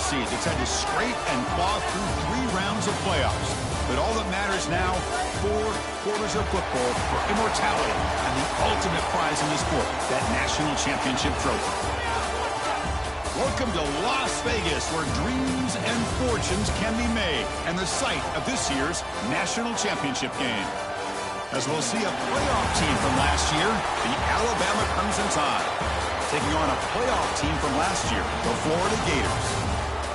seeds. It's had to scrape and claw through 3 rounds of playoffs. But all that matters now, 4 quarters of football for immortality and the ultimate prize in the sport, that national championship trophy. Welcome to Las Vegas, where dreams and fortunes can be made, and the site of this year's national championship game. As we'll see a playoff team from last year, the Alabama Crimson Tide, taking on a playoff team from last year, the Florida Gators.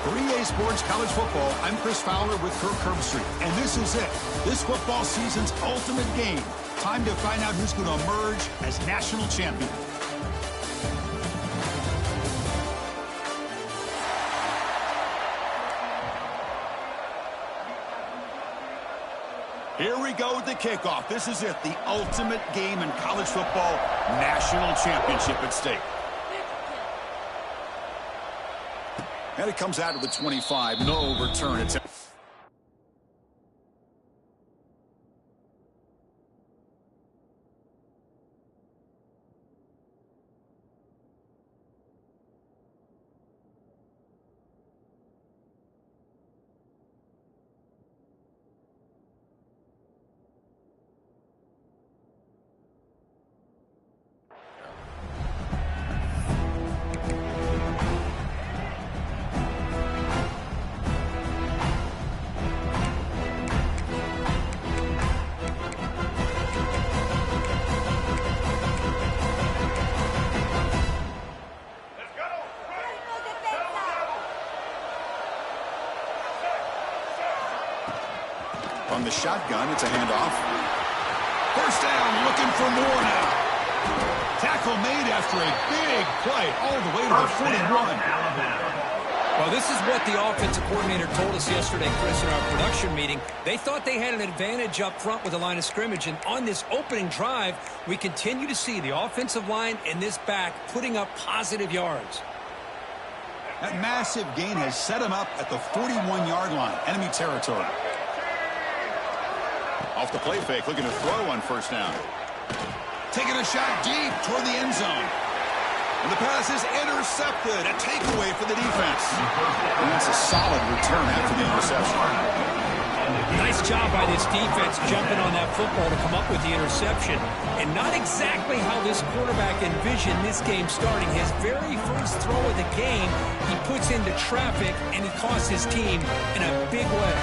For EA Sports College Football, I'm Chris Fowler with Kirk Herbstreit, and this is it. This football season's ultimate game. Time to find out who's going to emerge as national champion. Here we go with the kickoff. This is it, the ultimate game in college football, national championship at stake. And it comes out of the 25, no return attempt. From the shotgun, it's a handoff. First down, looking for more now. Tackle made after a big play all the way to the 41. Well, this is what the offensive coordinator told us yesterday, Chris, in our production meeting. They thought they had an advantage up front with the line of scrimmage, and on this opening drive, we continue to see the offensive line and this back putting up positive yards. That massive gain has set him up at the 41-yard line, enemy territory. Off the play fake, looking to throw on first down. Taking a shot deep toward the end zone. And the pass is intercepted. A takeaway for the defense. And that's a solid return after the interception. Nice job by this defense jumping on that football to come up with the interception. And not exactly how this quarterback envisioned this game starting. His very first throw of the game, he puts into traffic, and he costs his team in a big way.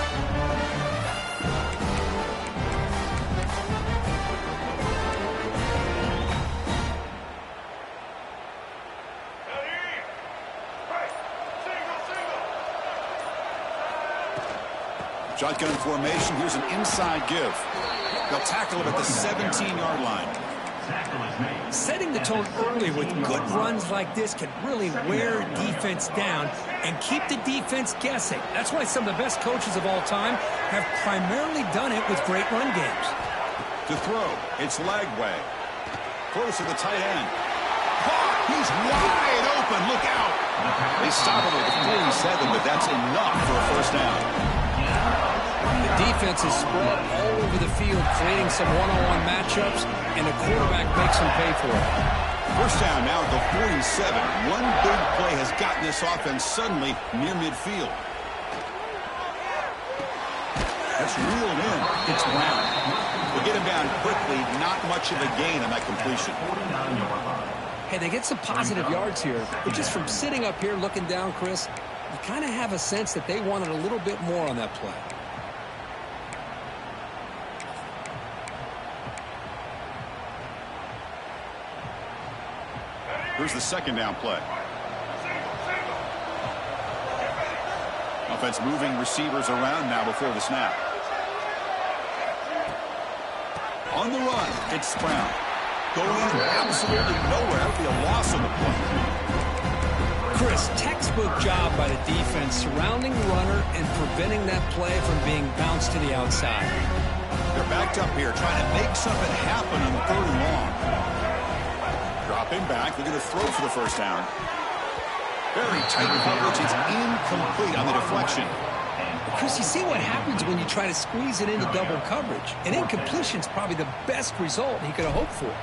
Shotgun formation. Here's an inside give. They'll tackle him at the 17-yard line. Setting the tone early with good runs like this can really wear defense down and keep the defense guessing. That's why some of the best coaches of all time have primarily done it with great run games. To throw, it's Lagway. Close to the tight end. Caught! He's wide open. Look out! They stop him at the 47, but that's enough for a first down. The defense is spread all over the field, creating some one-on-one matchups, and the quarterback makes them pay for it. First down now at the 47. One big play has gotten this offense suddenly near midfield. That's reeled in. It's Brown. They get him down quickly. Not much of a gain on that completion. Hey, they get some positive yards here, but just from sitting up here looking down, Chris, you kind of have a sense that they wanted a little bit more on that play. Here's the second down play. Offense moving receivers around now before the snap. On the run, it's Brown. Going absolutely nowhere. That would be a loss on the play. Chris, textbook job by the defense surrounding the runner and preventing that play from being bounced to the outside. They're backed up here trying to make something happen on the 3rd and long. Dropping back, they're going to throw for the first down. Very tight coverage. It's incomplete on the deflection. Chris, you see what happens when you try to squeeze it into double coverage. An incompletion is probably the best result he could have hoped for,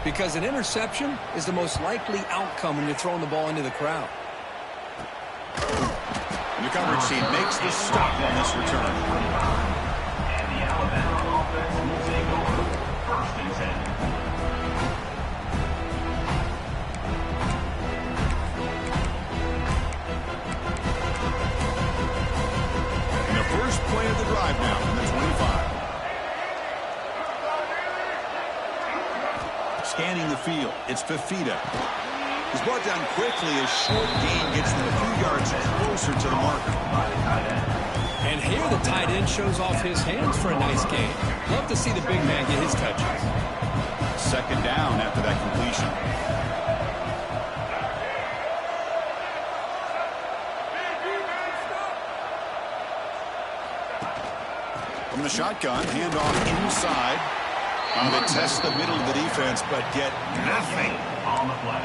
because an interception is the most likely outcome when you're throwing the ball into the crowd. coverage team makes the stop on this return. And the Alabama offense will take over 1st and 10. And the first play of the drive now from the 25. Scanning the field, it's Fafita. He's brought down quickly as short gain gets them a few yards closer to the marker. And here the tight end shows off his hands for a nice gain. Love to see the big man get his touches. Second down after that completion. From the shotgun, handoff inside. They test the middle of the defense, but get nothing On the play.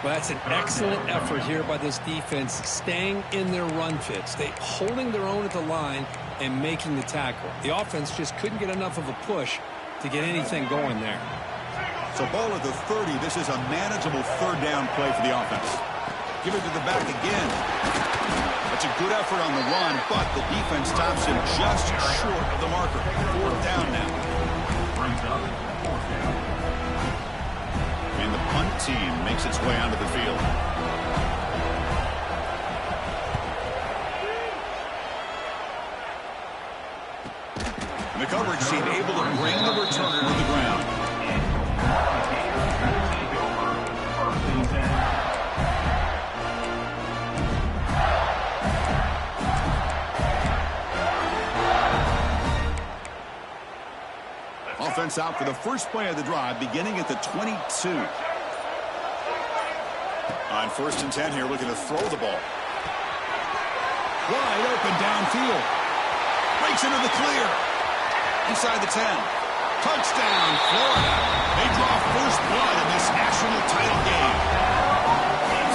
Well, that's an excellent effort here by this defense, staying in their run fits. They holding their own at the line and making the tackle. The offense just couldn't get enough of a push to get anything going there. So ball at the 30. This is a manageable third down play for the offense. Give it to the back again. That's a good effort on the run, but the defense stops him just short of the marker. 4th down now. Brings up 4th down. And the punt team makes its way onto the field. And the coverage team able to bring the returner to the ground. Take over 1st and 10. Offense out for the first play of the drive, beginning at the 22. On 1st and 10 here, looking to throw the ball. Wide open downfield. Breaks into the clear. Inside the 10. Touchdown, Florida. They draw first blood in this national title game.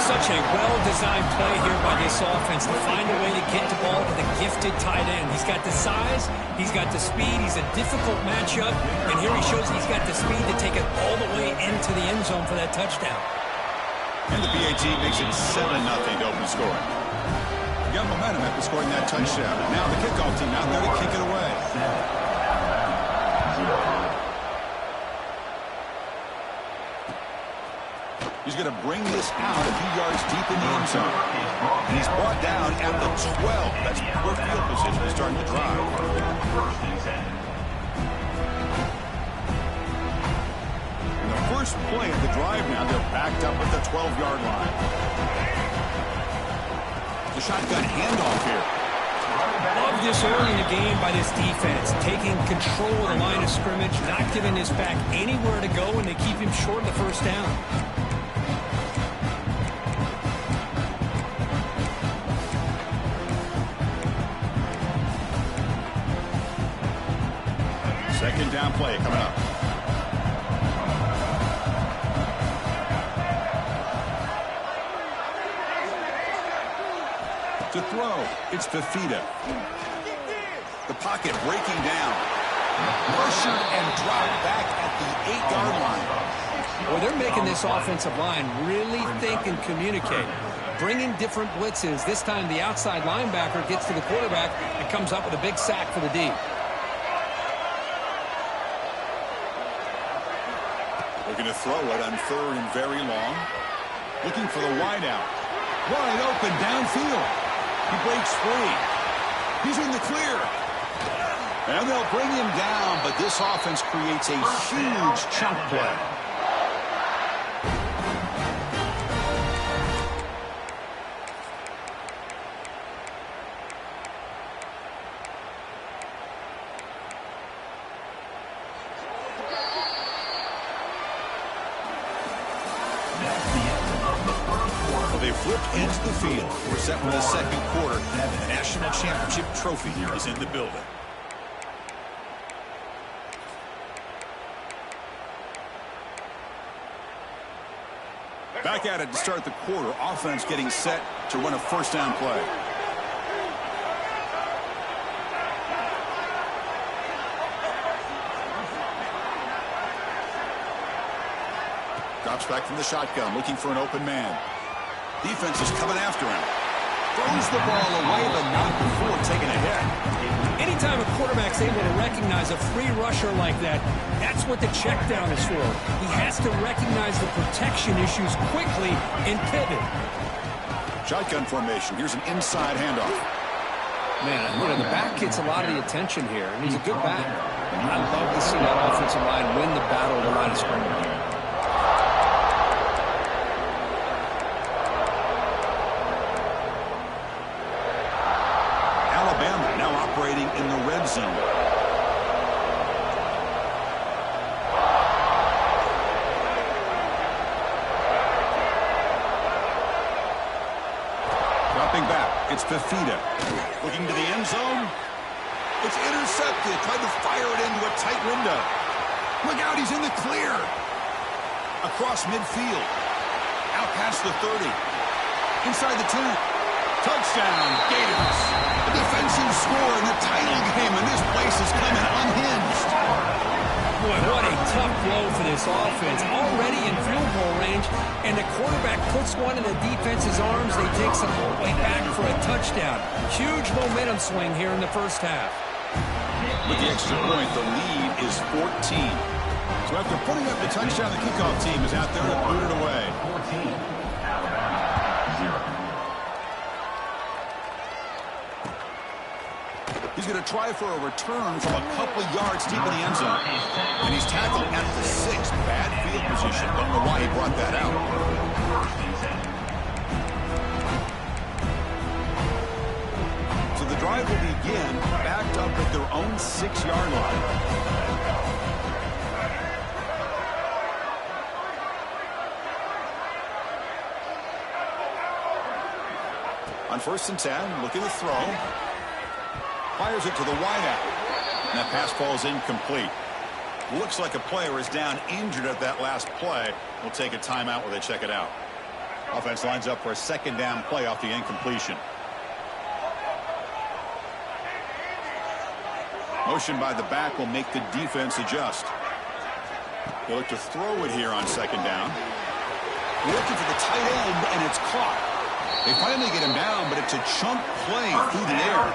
Such a well-designed play here by this offense to find a way to get the ball to the gifted tight end. He's got the size, he's got the speed, he's a difficult matchup, and here he shows he's got the speed to take it all the way into the end zone for that touchdown. And the PAT makes it 7-0 to open scoring. Got momentum after scoring that touchdown. And now the kickoff team out there to kick it away. He's going to bring this out a few yards deep in the end zone. And he's brought down at the 12. That's poor field position to start the drive. 1st and 10. And the first play of the drive now, they're backed up at the 12-yard line. The shotgun handoff here. Love this early in the game by this defense, taking control of the line of scrimmage, not giving his back anywhere to go, and they keep him short of the first down. Second down play coming up. To throw, it's Fafita. The pocket breaking down. Pressured and dropped back at the 8-yard line. Well, they're making this offensive line really think and communicate. Bringing different blitzes. This time the outside linebacker gets to the quarterback and comes up with a big sack for the D. Looking to throw it on 3rd and very long. Looking for the wideout. Wide open downfield. He breaks free. He's in the clear. And they'll bring him down, but this offense creates a huge chunk play. They flipped into the field. We're set for the second quarter. The national championship trophy here is in the building. Back at it to start the quarter. Offense getting set to run a first down play. Drops back from the shotgun, looking for an open man. Defense is coming after him. throws the ball away, but not before taking a hit. Anytime a quarterback's able to recognize a free rusher like that, that's what the check down is for. He has to recognize the protection issues quickly and pivot. Shotgun formation. Here's an inside handoff. Man, you know, the back gets a lot of the attention here, and he's a good back. I'd love to see that offensive line win the battle at the line of scrimmage. Alabama now operating in the red zone. Dropping back, it's Fafita. Looking to the end zone. It's intercepted. Tried to fire it into a tight window. Look out, he's in the clear. Across midfield. Out past the 30. Inside the 2. Touchdown, Gators. A defensive score in the title game, and this place is coming unhinged. Boy, what a tough blow for this offense. Already in field goal range, and the quarterback puts one in the defense's arms. They take some way back for a touchdown. Huge momentum swing here in the first half. With the extra point, the lead is 14. So after putting up the touchdown, the kickoff team is out there to boot it away. 14. Alabama 0. He's going to try for a return from a couple of yards deep in the end zone. And he's tackled at the 6. Bad field position. Don't know why he brought that out. So the drive will begin backed up at their own 6-yard line. On 1st and 10, looking to throw. Fires it to the wideout. And that pass falls incomplete. Looks like a player is down injured at that last play. We'll take a timeout while they check it out. Offense lines up for a 2nd down play off the incompletion. Motion by the back will make the defense adjust. They look to throw it here on 2nd down. Looking for the tight end, and it's caught. They finally get him down, but it's a chunk play through the air.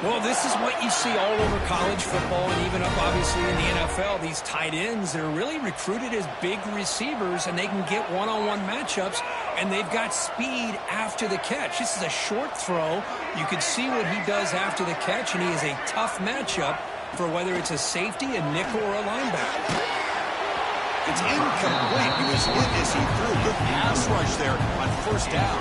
Well, this is what you see all over college football and even up, obviously, in the NFL. These tight ends, they're really recruited as big receivers, and they can get one-on-one matchups, and they've got speed after the catch. This is a short throw. You can see what he does after the catch, and he is a tough matchup for whether it's a safety, a nickel, or a linebacker. It's incomplete. He was hit as he threw. Good pass rush there on 1st down.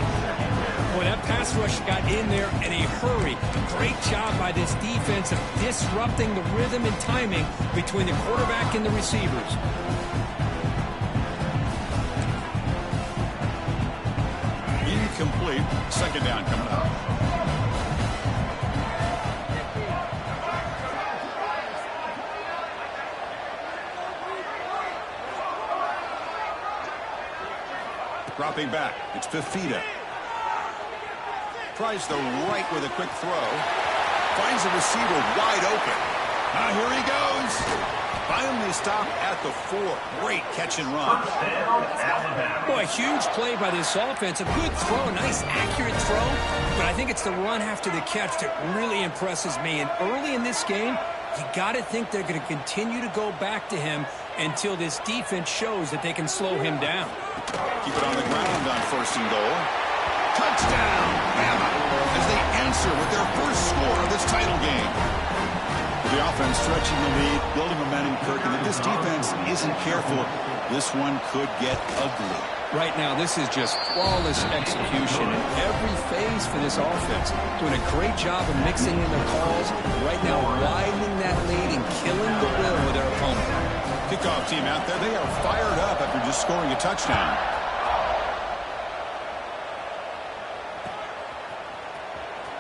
Boy, that pass rush got in there in a hurry. Great job by this defense of disrupting the rhythm and timing between the quarterback and the receivers. Incomplete. 2nd down coming up. Dropping back, it's Fafita. Tries the right with a quick throw. Finds the receiver wide open. Now here he goes. Finally stopped at the 4. Great catch and run. Boy, huge play by this offense. A good throw, nice accurate throw. But I think it's the run after the catch that really impresses me. And early in this game, you got to think they're going to continue to go back to him until this defense shows that they can slow him down. Keep it on the ground on 1st and goal. Touchdown, Bama, as they answer with their first score of this title game. With the offense stretching the lead, building momentum, Kirk, and if this defense isn't careful, this one could get ugly. Right now, this is just flawless execution in every phase for this offense. Doing a great job of mixing in their calls. Right now, widening that lead and killing the will of their opponent. Kickoff team out there, they are fired up after just scoring a touchdown.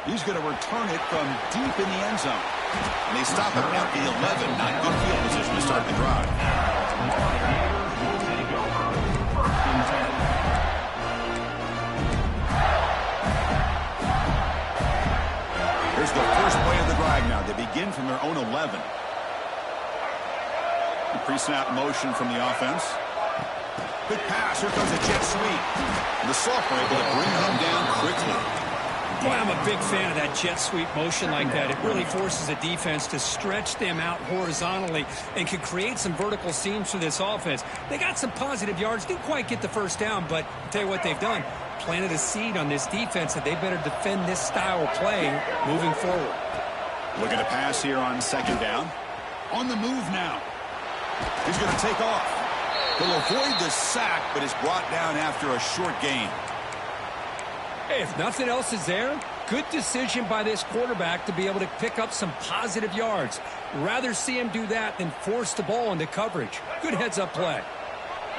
He's going to return it from deep in the end zone. And they stop him at the 11. Not good field position to start the drive. Here's the first play of the drive now. They begin from their own 11. Pre-snap motion from the offense. Quick pass. Here comes a jet sweep. And the sophomore able to bring him down quickly. Boy, I'm a big fan of that jet sweep motion like that. It really forces a defense to stretch them out horizontally and can create some vertical seams for this offense. They got some positive yards, didn't quite get the first down, but I'll tell you what they've done. Planted a seed on this defense that they better defend this style of play moving forward. Looking to pass here on second down. On the move now. He's going to take off. He'll avoid the sack, but is brought down after a short gain. Hey, if nothing else is there, good decision by this quarterback to be able to pick up some positive yards. Rather see him do that than force the ball into coverage. Good heads-up play.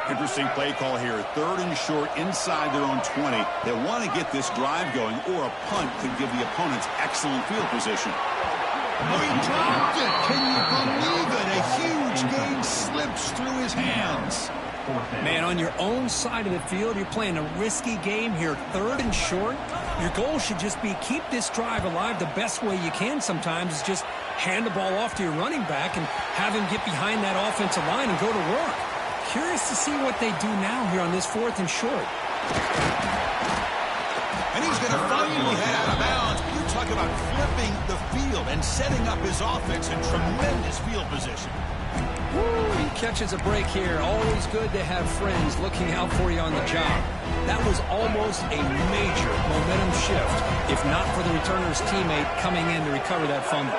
Interesting play call here. 3rd and short inside their own 20. They want to get this drive going, or a punt could give the opponents excellent field position. Oh, he dropped it. Can you believe it? A huge gain slips through his hands. Man, on your own side of the field, you're playing a risky game here. 3rd and short. Your goal should just be keep this drive alive the best way you can sometimes is just hand the ball off to your running back and have him get behind that offensive line and go to work. Curious to see what they do now here on this 4th and short. And he's going to finally head out of bounds. You talk about flipping the field and setting up his offense in tremendous field position. Woo, he catches a break here. Always good to have friends looking out for you on the job. That was almost a major momentum shift, if not for the returner's teammate coming in to recover that fumble.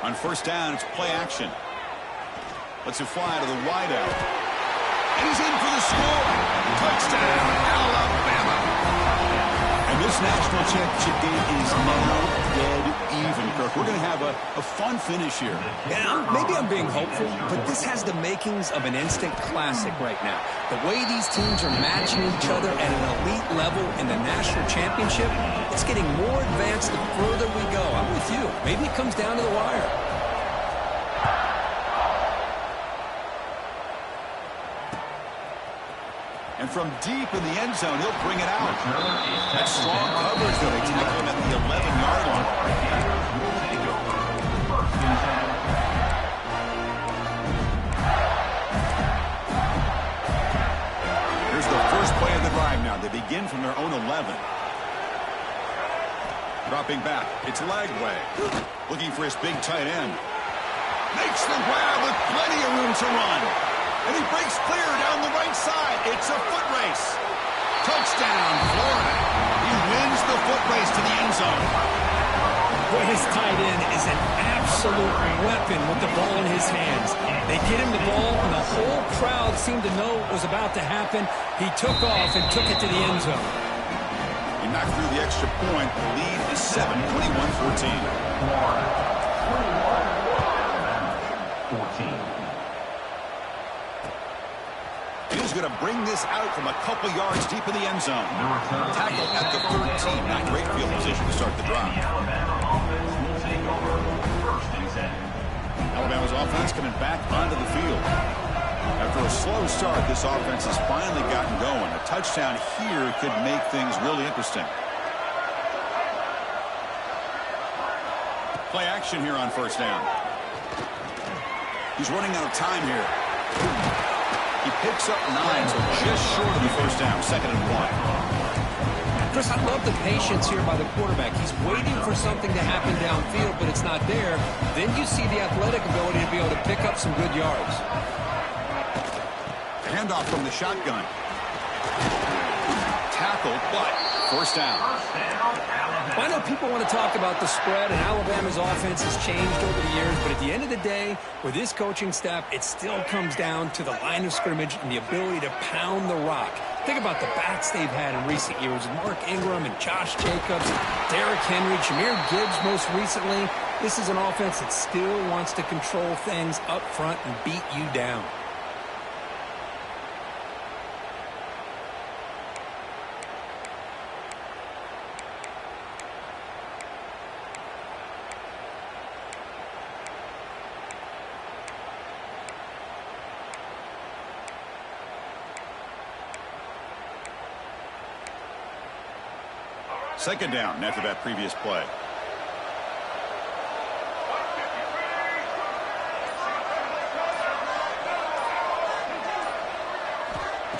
On first down, it's play action. Lets it fly to the wideout. And he's in for the score. Touchdown, Alabama. And this national championship game is now dead even, Kirk. We're going to have a fun finish here. Yeah, maybe I'm being hopeful, but this has the makings of an instant classic right now. The way these teams are matching each other at an elite level in the national championship, it's getting more advanced the further we go. I'm with you. Maybe it comes down to the wire. And from deep in the end zone, he'll bring it out. That's strong coverage, though. They tackle him at the 11-yard line. Here's the first play of the drive now. They begin from their own 11. Dropping back. It's Lagway. Looking for his big tight end. Makes the grab with plenty of room to run. And he breaks clear down the right side. It's a foot race. Touchdown, Florida. He wins the foot race to the end zone. Boy, his tight end is an absolute weapon with the ball in his hands. They get him the ball, and the whole crowd seemed to know what was about to happen. He took off and took it to the end zone. He knocked through the extra point. The lead is 7, 21-14. 14. He's going to bring this out from a couple yards deep in the end zone. Tackle at the 13. Not great field position to start the drive. Alabama's offense coming back onto the field. After a slow start, this offense has finally gotten going. A touchdown here could make things really interesting. Play action here on first down. He's running out of time here. He picks up 9, so just short of the first down, 2nd and 1. Chris, I love the patience here by the quarterback. He's waiting for something to happen downfield, but it's not there. Then you see the athletic ability to be able to pick up some good yards. Handoff from the shotgun. Tackled, but first down. I know people want to talk about the spread, and Alabama's offense has changed over the years, but at the end of the day, with this coaching staff, it still comes down to the line of scrimmage and the ability to pound the rock. Think about the backs they've had in recent years. Mark Ingram and Josh Jacobs, Derrick Henry, Jahmyr Gibbs most recently. This is an offense that still wants to control things up front and beat you down. Second down after that previous play.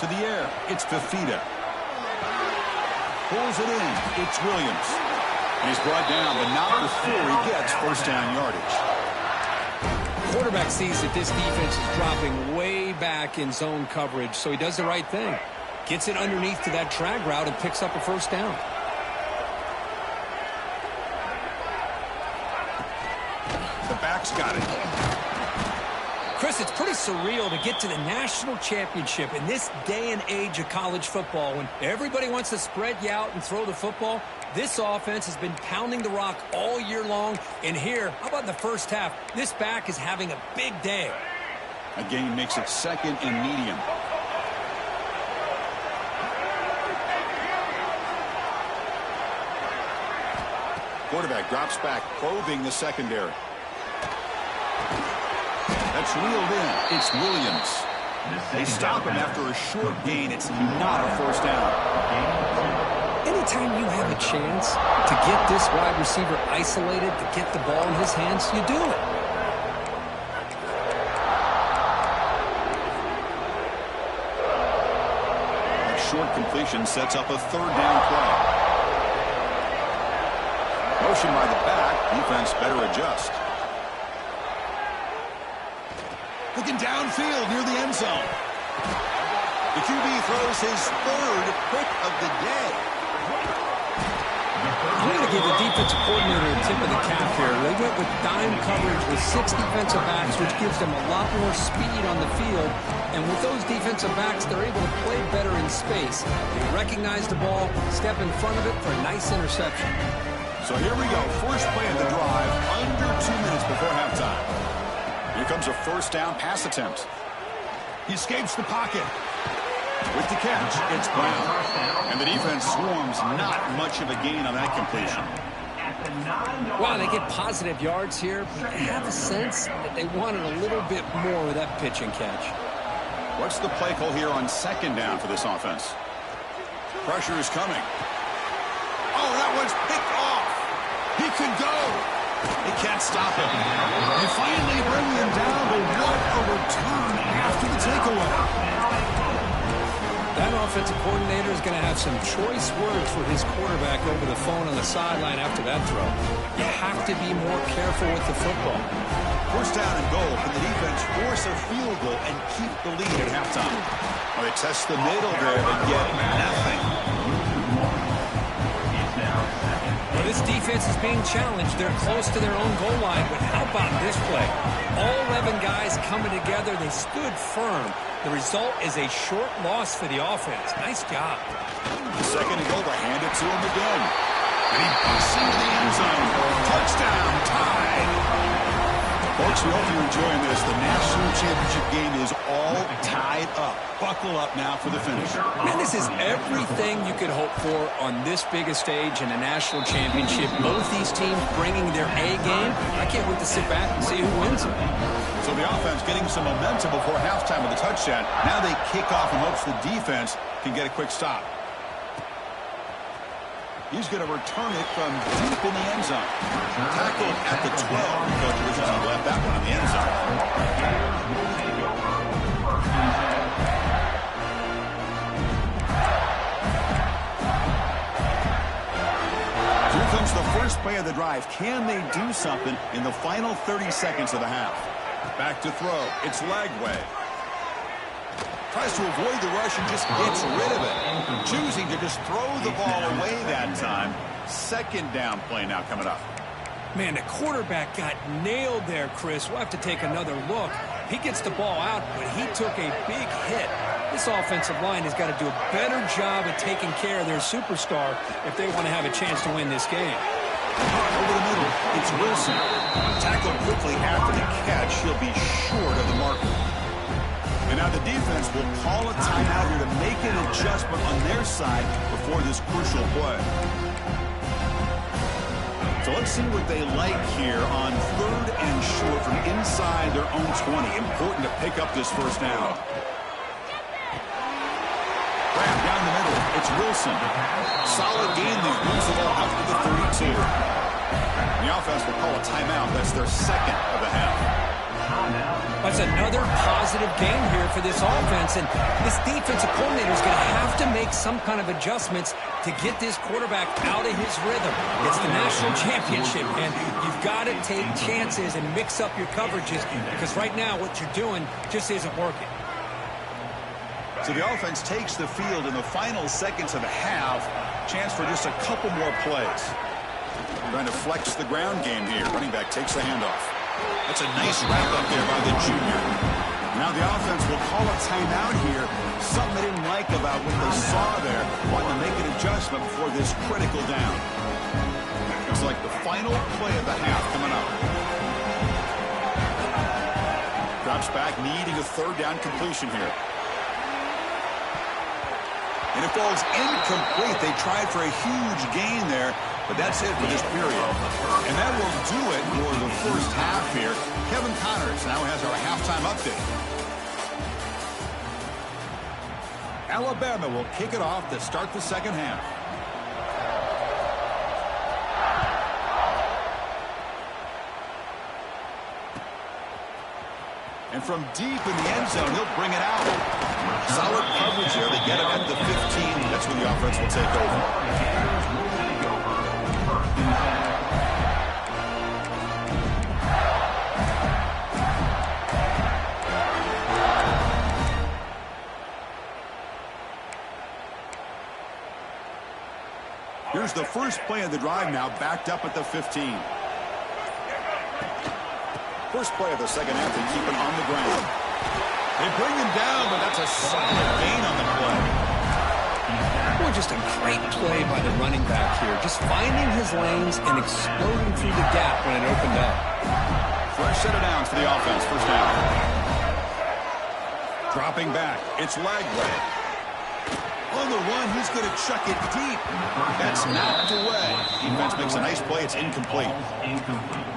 To the air, it's Fafita. Pulls it in, it's Williams. And he's brought down, but not before he gets first down yardage. Quarterback sees that this defense is dropping way back in zone coverage, so he does the right thing. Gets it underneath to that drag route and picks up a first down. The back's got it. Chris, it's pretty surreal to get to the national championship in this day and age of college football when everybody wants to spread you out and throw the football. This offense has been pounding the rock all year long. And here, how about in the first half? This back is having a big day. A gain makes it second and medium. Quarterback drops back, probing the secondary. That's reeled in. It's Williams. They stop him after a short gain. It's not a first down. Anytime you have a chance to get this wide receiver isolated, to get the ball in his hands, you do it. A short completion sets up a third down play. Motion by the back. Defense better adjust. Looking downfield near the end zone. The QB throws his third pick of the day. I'm going to give the defensive coordinator a tip of the cap here. They went with dime coverage with 6 defensive backs, which gives them a lot more speed on the field. And with those defensive backs, they're able to play better in space. They recognize the ball, step in front of it for a nice interception. So here we go. First play of the drive, under 2 minutes before halftime. Here comes a first down pass attempt. He escapes the pocket. With the catch, it's Brown. And the defense swarms, not much of a gain on that completion. Wow, they get positive yards here, but I have a sense that they wanted a little bit more with that pitch and catch. What's the play call here on second down for this offense? Pressure is coming. Oh, that one's picked off. He could go. They can't stop him. They finally bring him down, but what a return after the takeaway. That offensive coordinator is going to have some choice words for his quarterback over the phone on the sideline after that throw. You have to be more careful with the football. First down and goal. Can the defense force a field goal and keep the lead at halftime? Well, they test the middle there, but get nothing. Well, this defense is being challenged. They're close to their own goal line, but how about this play? All 11 guys coming together. They stood firm. The result is a short loss for the offense. Nice job. Second and goal, to hand it to him again. And he busts into the end zone. Touchdown, tied. Folks, we hope you're enjoying this. The national championship game is all tied up. Buckle up now for the finish. Man, this is everything you could hope for on this biggest stage in a national championship. Both these teams bringing their A game. I can't wait to sit back and see who wins it. So the offense getting some momentum before halftime with a touchdown. Now they kick off in hopes the defense can get a quick stop. He's going to return it from deep in the end zone. Tackled at the 12. Coach Richardson left that one in the end zone. Here comes the first play of the drive. Can they do something in the final 30 seconds of the half? Back to throw. It's Lagway. Tries to avoid the rush and just gets rid of it. Choosing to just throw the ball away that time. Second down play now coming up. Man, the quarterback got nailed there, Chris. We'll have to take another look. He gets the ball out, but he took a big hit. This offensive line has got to do a better job of taking care of their superstar if they want to have a chance to win this game. Over the middle, it's Wilson. Tackled quickly after the catch. He'll be short of the marker. And now the defense will call a timeout here to make an adjustment on their side before this crucial play. So let's see what they like here on third and short from inside their own 20. Important to pick up this first down. Grab down the middle. It's Wilson. Solid gain. They moves the ball up to the 32. And the offense will call a timeout. That's their second of the half. That's another positive game here for this offense, and this defensive coordinator is going to have to make some kind of adjustments to get this quarterback out of his rhythm. It's the national championship, and you've got to take chances and mix up your coverages, because right now what you're doing just isn't working. So the offense takes the field in the final seconds of the half. Chance for just a couple more plays. Trying to flex the ground game here. Running back takes the handoff. That's a nice wrap up there by the junior. Now the offense will call a timeout here. Something they didn't like about what they saw there. Wanting to make an adjustment before this critical down. It's like the final play of the half coming up. Drops back, needing a third down completion here. And it falls incomplete. They tried for a huge gain there, but that's it for this period. And that will do it for the first half here. Kevin Connors now has our halftime update. Alabama will kick it off to start the second half. And from deep in the end zone, he'll bring it out. Solid coverage here. They get him at the 15. That's when the offense will take over. Here's the first play of the drive now, backed up at the 15. First play of the second half, they keep it on the ground. They bring him down, but that's a solid gain on the play. Boy, just a great play by the running back here. Just finding his lanes and exploding through the gap when it opened up. Fresh set of downs for the offense. First down. Dropping back. It's Lagway. On the run, he's going to chuck it deep. That's knocked away. Defense makes a nice play. It's incomplete.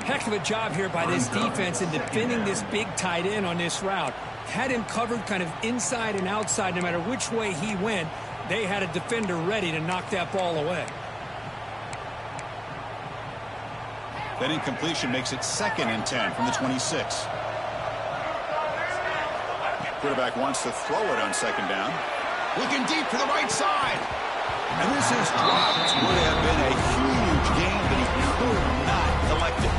Heck of a job here by this defense in defending this big tight end on this route. Had him covered kind of inside and outside no matter which way he went. They had a defender ready to knock that ball away. That incompletion makes it 2nd and 10 from the 26. Quarterback wants to throw it on second down. Looking deep to the right side. And this is dropped. Would have been a huge game, but he could not collect it.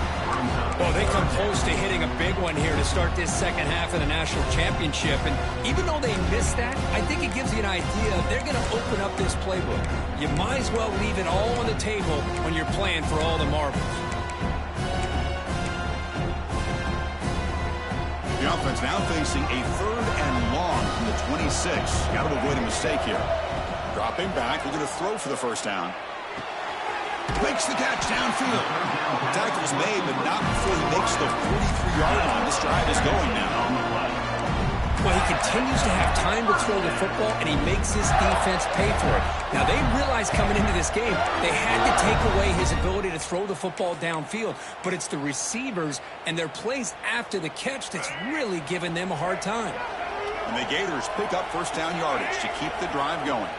Well, they come close to hitting a big one here to start this second half of the national championship. And even though they missed that, I think it gives you an idea they're going to open up this playbook. You might as well leave it all on the table when you're playing for all the marbles. The offense now facing a 3rd and long from the 26. Got to avoid a mistake here. Dropping back, we're going to throw for the first down. Makes the catch downfield. The tackle's made, but not before he makes the 43-yard line. This drive is going now. Well, he continues to have time to throw the football, and he makes his defense pay for it. Now, they realized coming into this game they had to take away his ability to throw the football downfield, but it's the receivers and their plays after the catch that's really giving them a hard time. And the Gators pick up first down yardage to keep the drive going.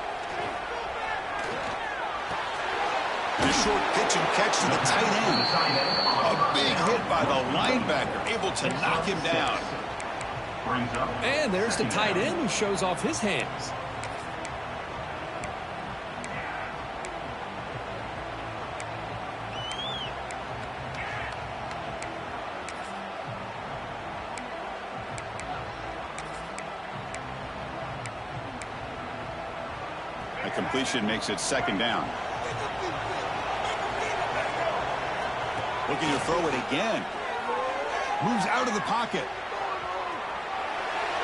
And a short pitch and catch to the tight end. A big hit by the linebacker, able to knock him down. And there's the tight end who shows off his hands. A completion makes it second down. Looking to throw it again. Moves out of the pocket.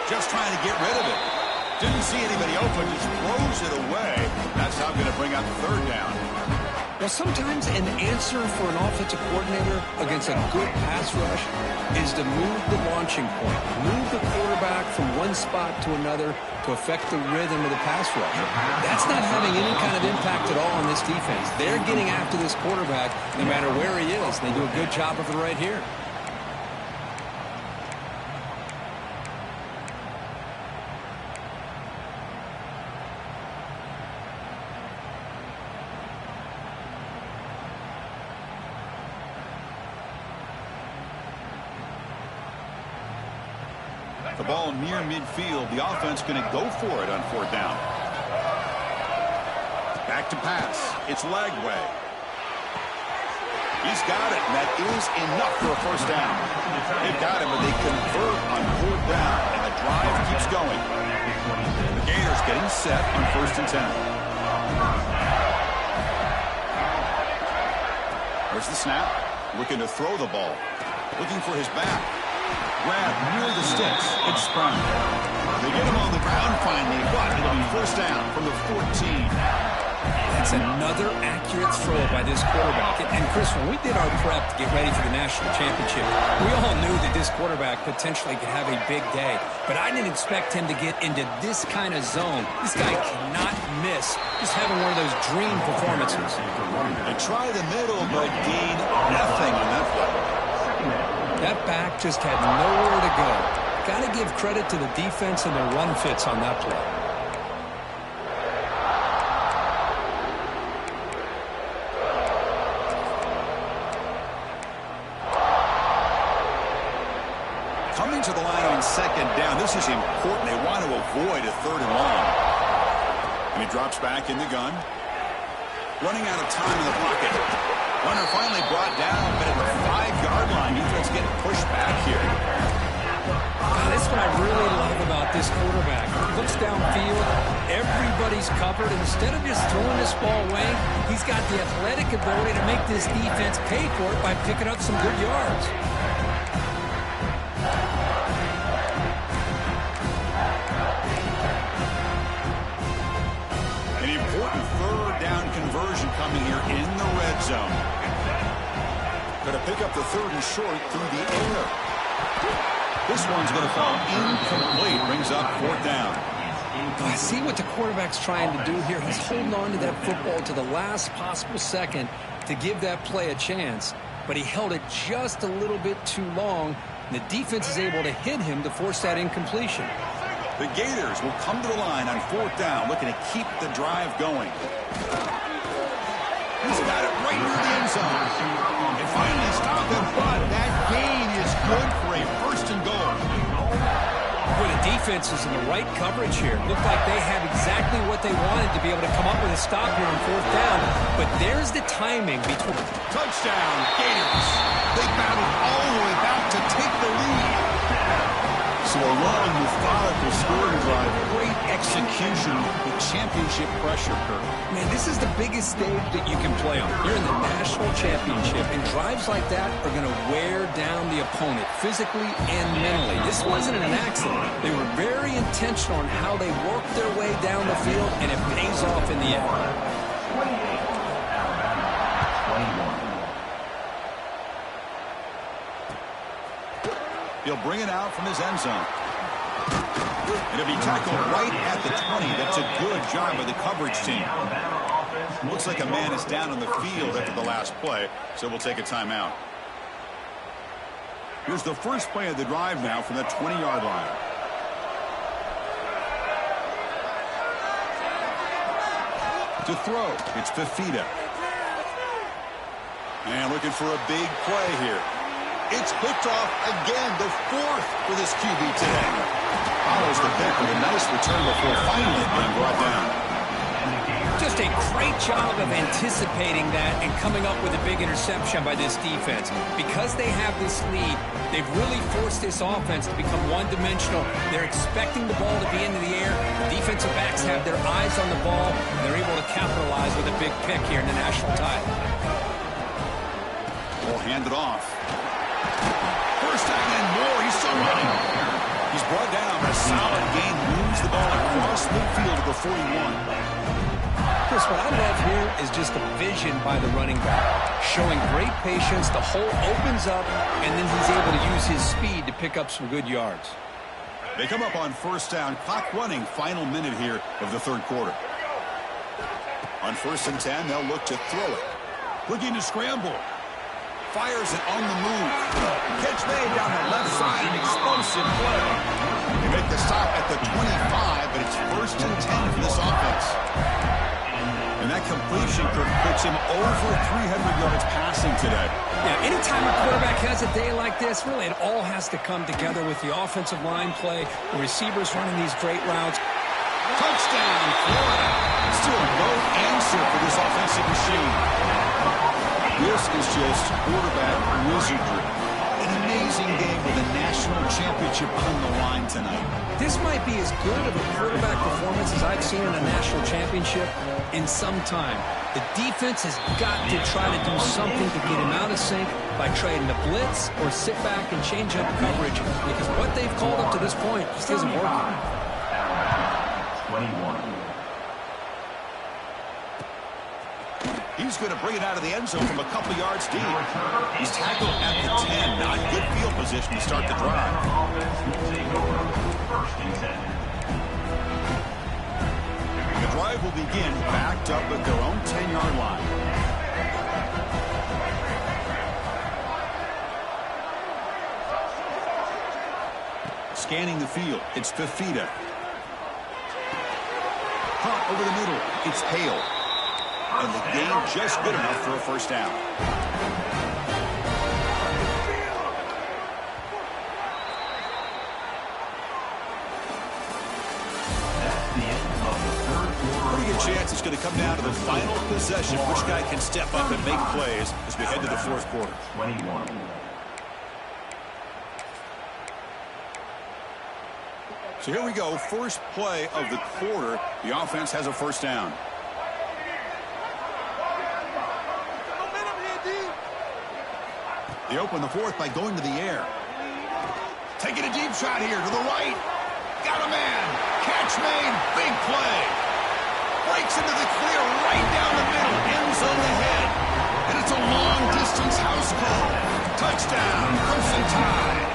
Just trying to get rid of it. Didn't see anybody open, just throws it away. That's how going to bring out the third down. Well, sometimes an answer for an offensive coordinator against a good pass rush is to move the launching point, move the quarterback from one spot to another to affect the rhythm of the pass rush. That's not having any kind of impact at all on this defense. They're getting after this quarterback no matter where he is. They do a good job of it right here. the ball near midfield. The offense going to go for it on 4th down. Back to pass. It's Lagway. He's got it, and that is enough for a 1st down. They've got him, but they convert on 4th down, and the drive keeps going. The Gators getting set on 1st and 10. There's the snap. Looking to throw the ball. Looking for his back. Grab near the sticks. It's sprung. They get him on the ground finally, but it'll be 1st down from the 14. That's another accurate throw by this quarterback. And Chris, when we did our prep to get ready for the national championship, we all knew that this quarterback potentially could have a big day. But I didn't expect him to get into this kind of zone. This guy cannot miss. Just having one of those dream performances. They try the middle, but gain nothing on that play. That back just had nowhere to go. Got to give credit to the defense and their run fits on that play. Coming to the line on 2nd down. This is important. They want to avoid a 3rd and long. And he drops back in the gun. Running out of time in the pocket. Runner finally brought down, but at the 5-yard line, defense getting pushed back here. That's what I really love about this quarterback. He looks downfield, everybody's covered. Instead of just throwing this ball away, he's got the athletic ability to make this defense pay for it by picking up some good yards. An important 3rd down conversion coming here in the red zone. Going to pick up the 3rd and short through the air. This one's going to fall incomplete. Brings up 4th down. I see what the quarterback's trying to do here. He's holding on to that football to the last possible second to give that play a chance. But he held it just a little bit too long. And the defense is able to hit him to force that incompletion. The Gators will come to the line on 4th down, looking to keep the drive going. He's got it right near the end zone. And finally stop him, but that gain is good for a 1st and goal. Boy, the defense is in the right coverage here. Looked like they have exactly what they wanted to be able to come up with a stop here on 4th down. But there's the timing between... Touchdown, Gators. They battled all the way back to take the lead. So a long, methodical scoring drive. Great execution with championship pressure, Kirk. Man, this is the biggest stage that you can play on. You're in the national championship, and drives like that are going to wear down the opponent physically and mentally. This wasn't an accident. They were very intentional on how they worked their way down the field, and it pays off in the end. 28, Alabama, 21. He'll bring it out from his end zone. It'll be tackled right at the 20. That's a good job by the coverage team. Looks like a man is down on the field after the last play, so we'll take a timeout. Here's the first play of the drive now from the 20-yard line. To throw, it's Fafita. And looking for a big play here. It's picked off again, the 4th for this QB today. Follows the pick with a nice return before finally being brought down. Just a great job of anticipating that and coming up with a big interception by this defense. Because they have this lead, they've really forced this offense to become one-dimensional. They're expecting the ball to be into the air. The defensive backs have their eyes on the ball, and they're able to capitalize with a big pick here in the national title. Ball handed off. First down and more. He's still running. He's brought down, but a solid gain moves the ball across midfield to the 41. Chris, what I love here is just the vision by the running back. Showing great patience, the hole opens up, and then he's able to use his speed to pick up some good yards. They come up on 1st down, clock running, final minute here of the 3rd quarter. On 1st and 10, they'll look to throw it. Looking to scramble. Fires it on the move. Catch made down the left side, an explosive play. They make the stop at the 25, but it's 1st and 10 for this offense. And that completion puts him over 300 yards passing today. Yeah, anytime a quarterback has a day like this, really it all has to come together with the offensive line play, the receivers running these great routes. Touchdown, Florida. Still no answer for this offensive machine. This is just quarterback wizardry. An amazing game with a national championship on the line tonight. This might be as good of a quarterback performance as I've seen in a national championship in some time. The defense has got to try to do something to get him out of sync by trading the blitz or sit back and change up coverage, because what they've called up to this point just isn't working. 21. He's going to bring it out of the end zone from a couple yards deep. He's tackled at the 10. Not good field position to start the drive. The drive will begin backed up at their own 10-yard line. Scanning the field, it's Fafita. Hunt over the middle, it's Hale. And the game just good enough for a first down. Pretty good chance it's going to come down to the final possession. Which guy can step up and make plays as we head to the fourth quarter. 21. So here we go. First play of the quarter. The offense has a first down. They open the fourth by going to the air. Taking a deep shot here to the right. Got a man. Catch made. Big play. Breaks into the clear right down the middle. Ends on the head. And it's a long-distance house call. Touchdown. Crimson Tide.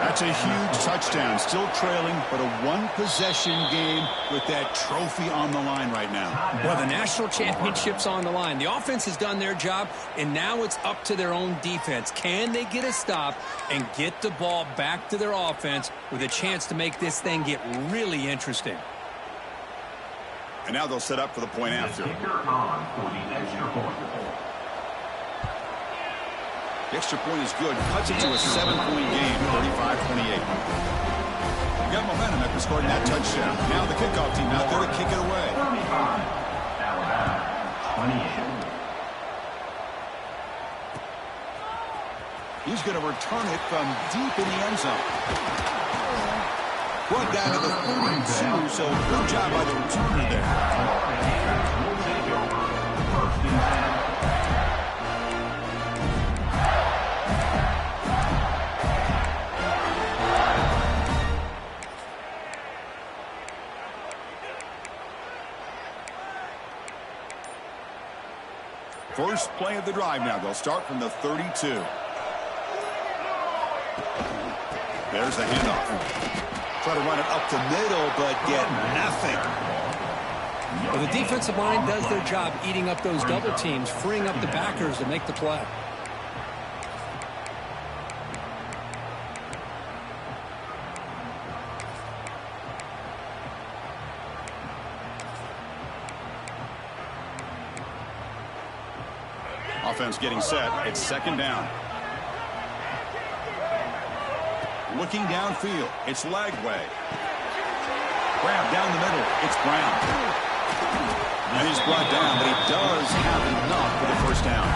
That's a huge touchdown. Still trailing, but a one-possession game with that trophy on the line right now. Well, the national championship's on the line. The offense has done their job, and now it's up to their own defense. Can they get a stop and get the ball back to their offense with a chance to make this thing get really interesting? And now they'll set up for the point after. The extra point is good. Cuts it to a 7-point game, 35-28. Got momentum after scoring that touchdown. Now the kickoff team out there to kick it away. He's going to return it from deep in the end zone. Brought down to the 42, so good job by the returner there. First play of the drive now. They'll start from the 32. There's the handoff. Try to run it up the middle, but get nothing. Well, the defensive line does their job eating up those double teams, freeing up the backers to make the play. Offense getting set. It's second down. Looking downfield. It's Lagway. Grab down the middle. It's Brown. And he's brought down, but he does have enough for the first down.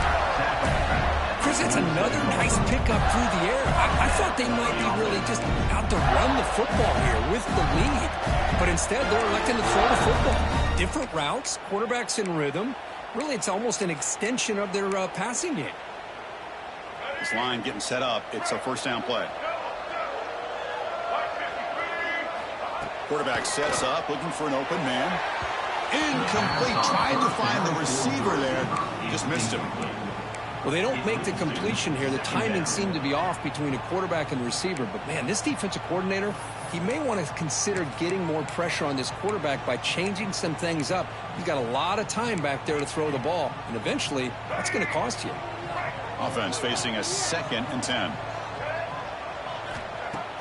Chris, it's another nice pickup through the air. I thought they might be really just out to run the football here with the lead. But instead, they're electing to throw the football. Different routes, quarterbacks in rhythm. Really, it's almost an extension of their passing game. This line getting set up. It's a first down play. Quarterback sets up, looking for an open man. Incomplete. Tried to find the receiver there. Just missed him. Well, they don't make the completion here. The timing seemed to be off between a quarterback and the receiver. But, man, this defensive coordinator, he may want to consider getting more pressure on this quarterback by changing some things up. He's got a lot of time back there to throw the ball. And eventually, that's going to cost you. Offense facing a 2nd and 10.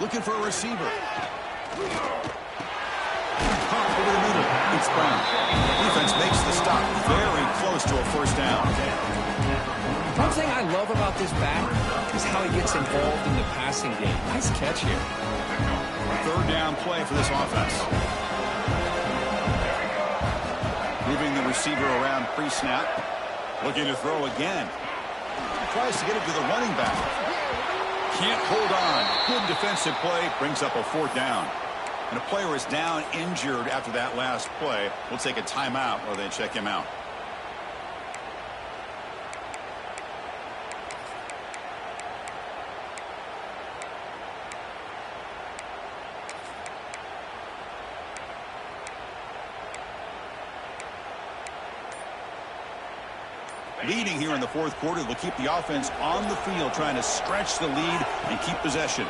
Looking for a receiver. Pop over the middle. It's Brown. Defense makes the stop very close close to a first down. One thing I love about this back is how he gets involved in the passing game. Nice catch here. Third down play for this offense. Moving the receiver around pre-snap. Looking to throw again. Tries to get it to the running back. Can't hold on. Good defensive play. Brings up a fourth down. And a player is down injured after that last play. We'll take a timeout while they check him out. Leading here in the fourth quarter will keep the offense on the field, trying to stretch the lead and keep possession.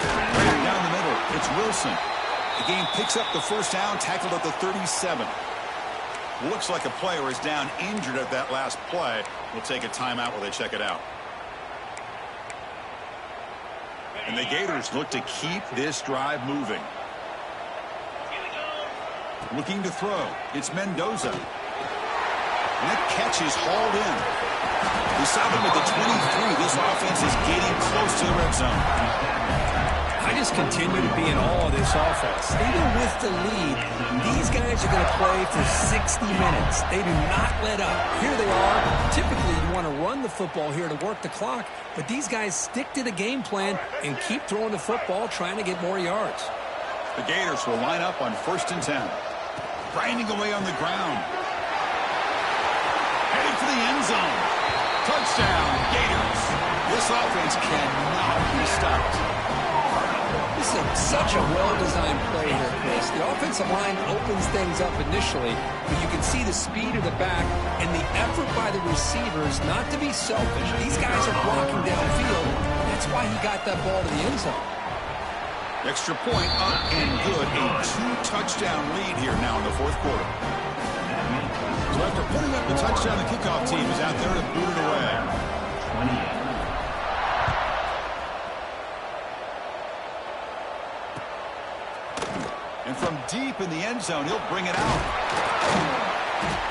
Right down the middle, it's Wilson. The game picks up the first down, tackled at the 37. Looks like a player is down injured at that last play. We'll take a timeout while they check it out. And the Gators look to keep this drive moving. Looking to throw. It's Mendoza. And that catch is hauled in. We saw them at the 23. This offense is getting close to the red zone. I just continue to be in awe of this offense. Even with the lead, these guys are going to play for 60 minutes. They do not let up. Here they are. Typically, you want to run the football here to work the clock, but these guys stick to the game plan and keep throwing the football, trying to get more yards. The Gators will line up on 1st and 10. Grinding away on the ground. Heading for the end zone. Touchdown, Gators. This offense cannot be stopped. This is such a well-designed play here, Chris. The offensive line opens things up initially, but you can see the speed of the back and the effort by the receivers not to be selfish. These guys are blocking downfield. That's why he got that ball to the end zone. Extra point up and good. A 2-touchdown lead here now in the fourth quarter. So after putting up the touchdown, the kickoff team is out there to boot it away. 28. And from deep in the end zone, he'll bring it out.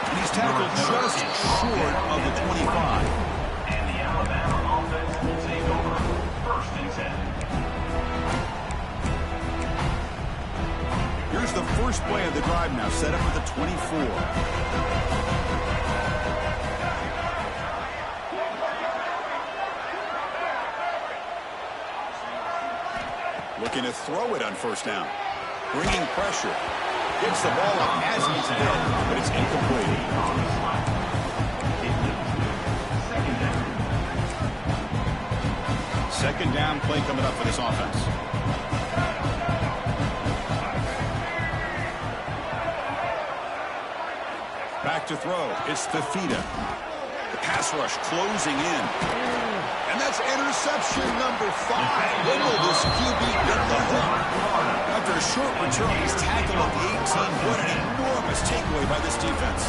And he's tackled just short of the 25. And the Alabama offense will take over 1st and 10. Here's the first play of the drive now, set up for the 24. Looking to throw it on 1st down. Bringing pressure. Gets the ball up as he's hit, but it's incomplete. Second down play coming up for this offense. Back to throw. It's Fafita. The pass rush closing in. And that's interception number 5. When will this QB get the hook? After a short return, he's tackled at the 18. What an enormous takeaway by this defense.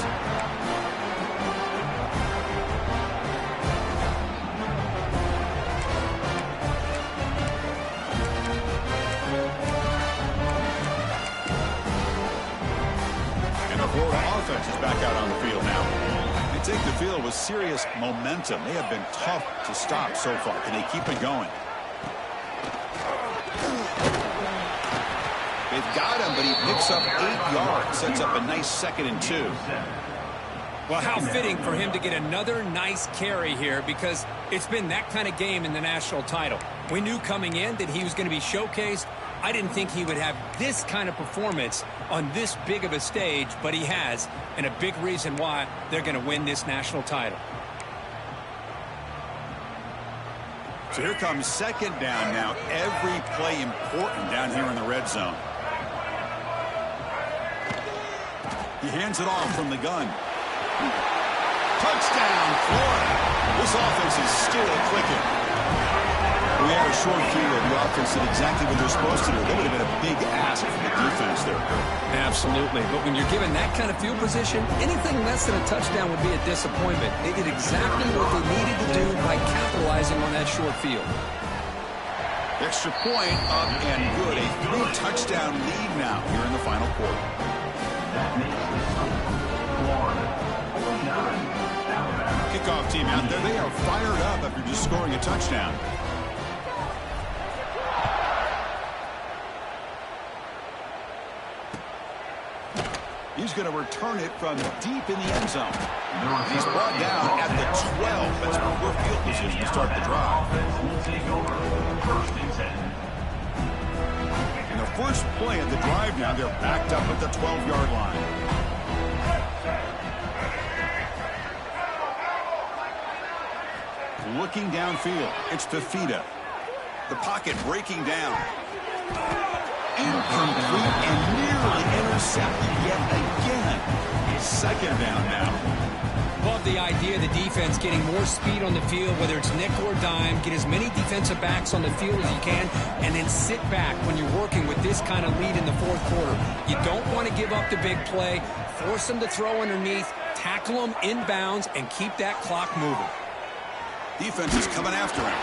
And the Florida offense is back out on the field now. They take the field with serious momentum. They have been tough to stop so far. Can they keep it going? They've got him, but he picks up 8 yards. Sets up a nice 2nd and 2. Well, how fitting for him to get another nice carry here, because it's been that kind of game in the national title. We knew coming in that he was going to be showcased. I didn't think he would have this kind of performance on this big of a stage, but he has, and a big reason why they're going to win this national title. So here comes 2nd down now. Every play important down here in the red zone. He hands it off from the gun. Touchdown, Florida. This offense is still clicking. We had a short field. The offense did exactly what they're supposed to do. That would have been a big ask for the defense there. Absolutely. But when you're given that kind of field position, anything less than a touchdown would be a disappointment. They did exactly what they needed to do by capitalizing on that short field. Extra point up and good. A 3-touchdown lead now here in the final quarter. That makes the score kickoff team out there. They are fired up after just scoring a touchdown. He's going to return it from deep in the end zone. He's brought down at the 12. That's poor field position to start the drive. In the first play of the drive now, they're backed up at the 12-yard line. Looking downfield, it's Fafita. The pocket breaking down. Incomplete and nearly intercepted yet again. Second down now. Love the idea of the defense getting more speed on the field, whether it's nickel or dime. Get as many defensive backs on the field as you can, and then sit back when you're working with this kind of lead in the fourth quarter. You don't want to give up the big play. Force them to throw underneath, tackle them inbounds, and keep that clock moving. Defense is coming after him.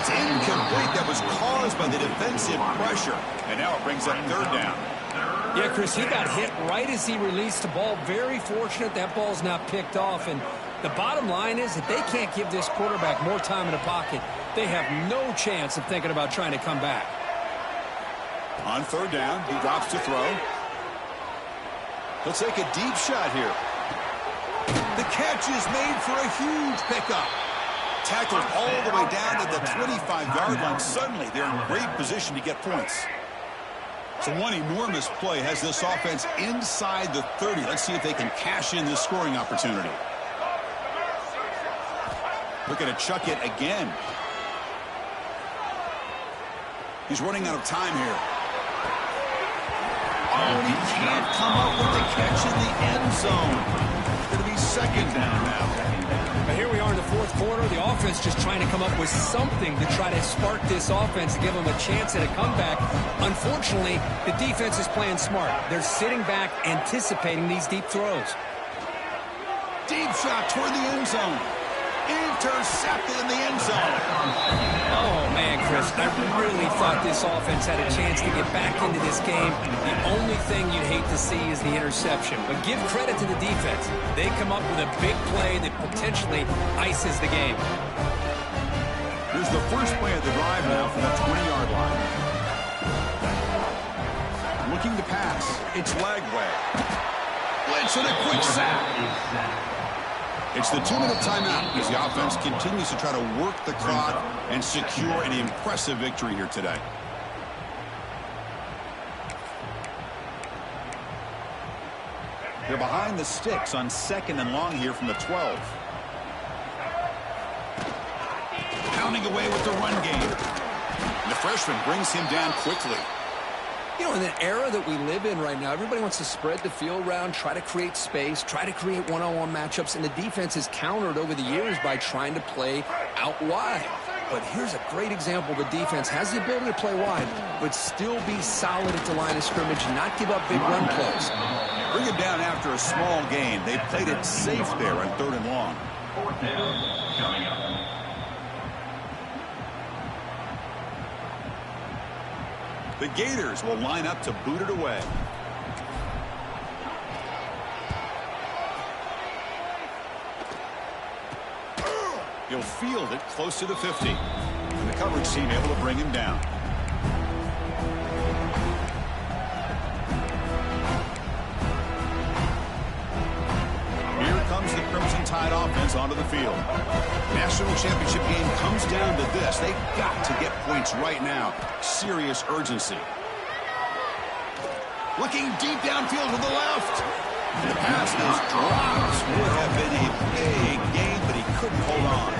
It's incomplete. That was caused by the defensive pressure. And now it brings up third down. Yeah, Chris, he got hit right as he released the ball. Very fortunate that ball's not picked off. And the bottom line is that they can't give this quarterback more time in the pocket. They have no chance of thinking about trying to come back. On third down, he drops to throw. He'll take a deep shot here. The catch is made for a huge pickup. Tackled all the way down to the 25-yard line. Suddenly, they're in great position to get points. So one enormous play has this offense inside the 30. Let's see if they can cash in this scoring opportunity. Looking to chuck it again. He's running out of time here. Oh, he can't come up with the catch in the end zone. It's going to be second down now. But here we are in the fourth quarter. The offense just trying to come up with something to try to spark this offense to give them a chance at a comeback. Unfortunately, the defense is playing smart. They're sitting back, anticipating these deep throws. Deep shot toward the end zone. Intercepted in the end zone. Oh, man, Chris, I really thought this offense had a chance to get back into this game. The only thing you'd hate to see is the interception. But give credit to the defense. They come up with a big play that potentially ices the game. Here's the first play of the drive now from the 20-yard line. Looking to pass. It's Lagway. Blitz and a quick sack. It's the 2-minute timeout as the offense continues to try to work the clock and secure an impressive victory here today. They're behind the sticks on second and long here from the 12. Pounding away with the run game. The freshman brings him down quickly. You know, in the era that we live in right now, everybody wants to spread the field around, try to create space, try to create one-on-one matchups, and the defense is countered over the years by trying to play out wide. But here's a great example. The defense has the ability to play wide, but still be solid at the line of scrimmage, not give up big run plays. Bring it down after a small gain. They played it safe there on third and long. Fourth down coming up. The Gators will line up to boot it away. He'll field it close to the 50. And the coverage team able to bring him down. Here comes the Crimson Tide offense onto the field. National championship game comes down to this. They've got to get points right now. Serious urgency. Looking deep downfield to the left. The pass is dropped. Would have been a big game, but he couldn't hold on.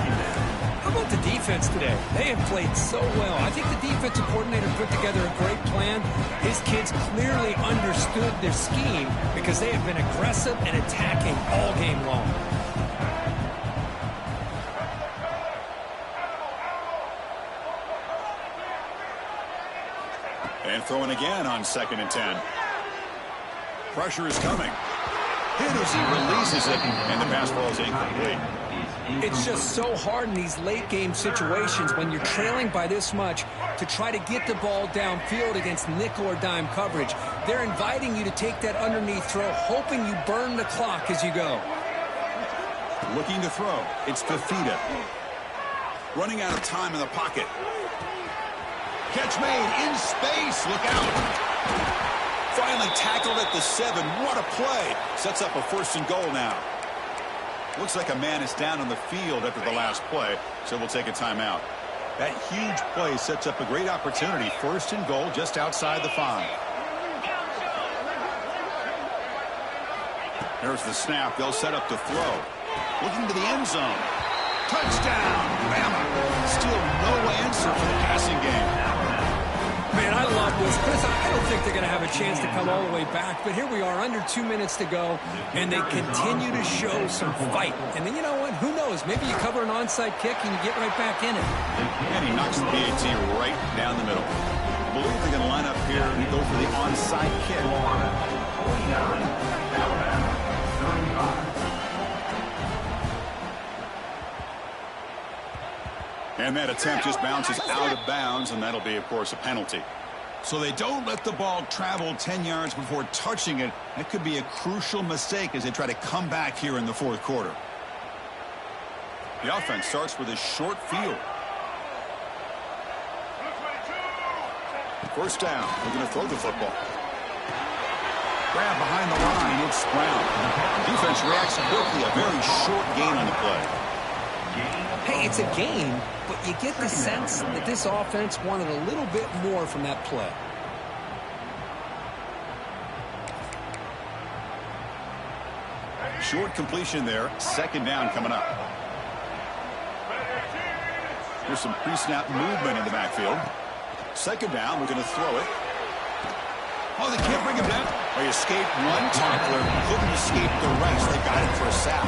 How about the defense today? They have played so well. I think the defensive coordinator put together a great plan. His kids clearly understood their scheme because they have been aggressive and attacking all game long. And throwing again on 2nd and 10. Pressure is coming. Hit as he releases it, and the pass ball is incomplete. It's just so hard in these late-game situations when you're trailing by this much to try to get the ball downfield against nickel or dime coverage. They're inviting you to take that underneath throw, hoping you burn the clock as you go. Looking to throw. It's Fafita. Running out of time in the pocket. Catch made in space. Look out. Finally tackled at the 7. What a play. Sets up a 1st and goal now. Looks like a man is down on the field after the last play, so we'll take a timeout. That huge play sets up a great opportunity. 1st and goal just outside the 5. There's the snap. They'll set up to throw. Looking to the end zone. Touchdown, Bama. Still no answer for the passing game. Man, I love this. Chris, I don't think they're going to have a chance to come all the way back, but here we are, under 2 minutes to go, and they continue to show some fight. And then, you know what? Who knows? Maybe you cover an onside kick and you get right back in it. And he knocks the PAT right down the middle. I believe they're going to line up here and go for the onside kick. And that attempt just bounces out of bounds, and that'll be, of course, a penalty. So they don't let the ball travel 10 yards before touching it. That could be a crucial mistake as they try to come back here in the 4th quarter. The offense starts with a short field. 1st down. They're going to throw the football. Grab behind the line. It's Brown. Defense reacts quickly. A very short gain on the play. Hey, it's a game, but you get the sense that this offense wanted a little bit more from that play. Short completion there. 2nd down coming up. There's some pre-snap movement in the backfield. 2nd down. We're going to throw it. Oh, they can't bring him down. They escaped one tackler. Couldn't escape the rest. They got him for a sack.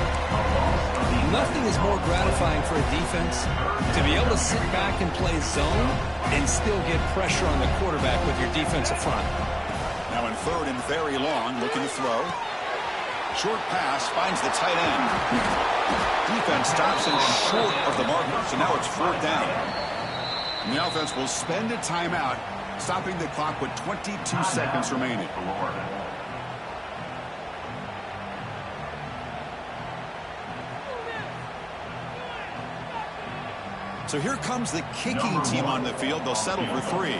Nothing is more gratifying for a defense to be able to sit back and play zone and still get pressure on the quarterback with your defensive front. Now in 3rd and very long, looking to throw. Short pass finds the tight end. Defense stops him short of the marker, so now it's 4th down. And the offense will spend a timeout, stopping the clock with 22 seconds remaining. So here comes the kicking team on the field. They'll settle for 3.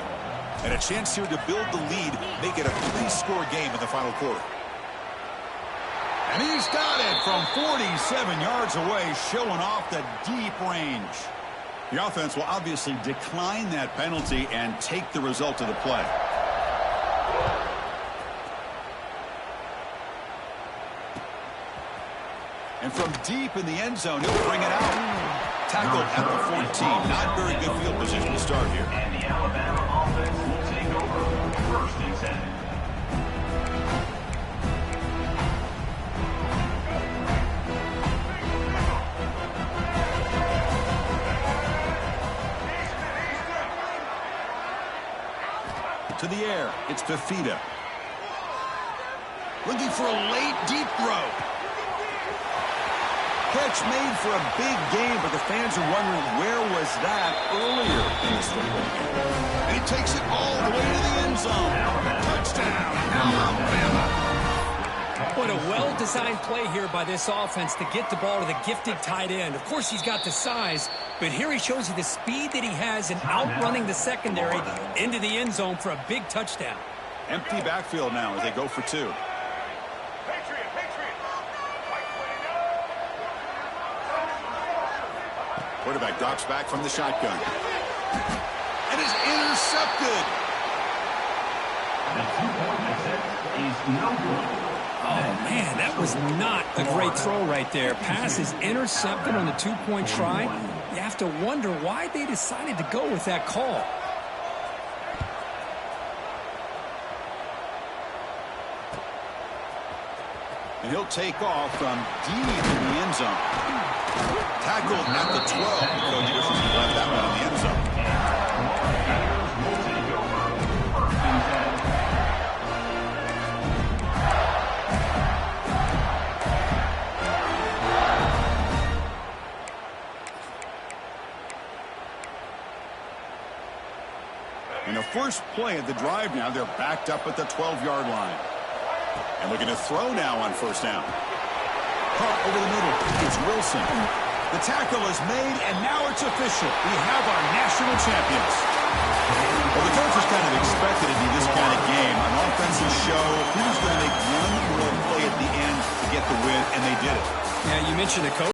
And a chance here to build the lead, make it a 3-score game in the final quarter. And he's got it from 47 yards away, showing off the deep range. The offense will obviously decline that penalty and take the result of the play. And from deep in the end zone, he'll bring it out. Tackled at the 14. Not very good field position to start here. And the Alabama offense will take over 1st and 10. To the air, it's Fafita. Looking for a late, deep throw. Catch made for a big game, but the fans are wondering where was that earlier in this football game. And he takes it all the way to the end zone. Touchdown, Alabama. What a well-designed play here by this offense to get the ball to the gifted tight end. Of course, he's got the size, but here he shows you the speed that he has in outrunning the secondary into the end zone for a big touchdown. Empty backfield now as they go for 2. Quarterback drops back from the shotgun. And is intercepted. The 2-point attempt is no good. Oh, man, that was not a great throw right there. Pass is intercepted on the 2-point try. You have to wonder why they decided to go with that call. And he'll take off from deep in the end zone. Tackled at the 12. Coach Jefferson left that one in the end zone. In the first play of the drive now, they're backed up at the 12-yard line. And looking to throw now on 1st down. Caught over the middle. It's Wilson. The tackle is made, and now it's official. We have our national champions. Well, the coaches kind of expected it to be this kind of game. An offensive show. He was going to make one more play at the end to get the win, and they did it. Yeah, you mentioned the coach.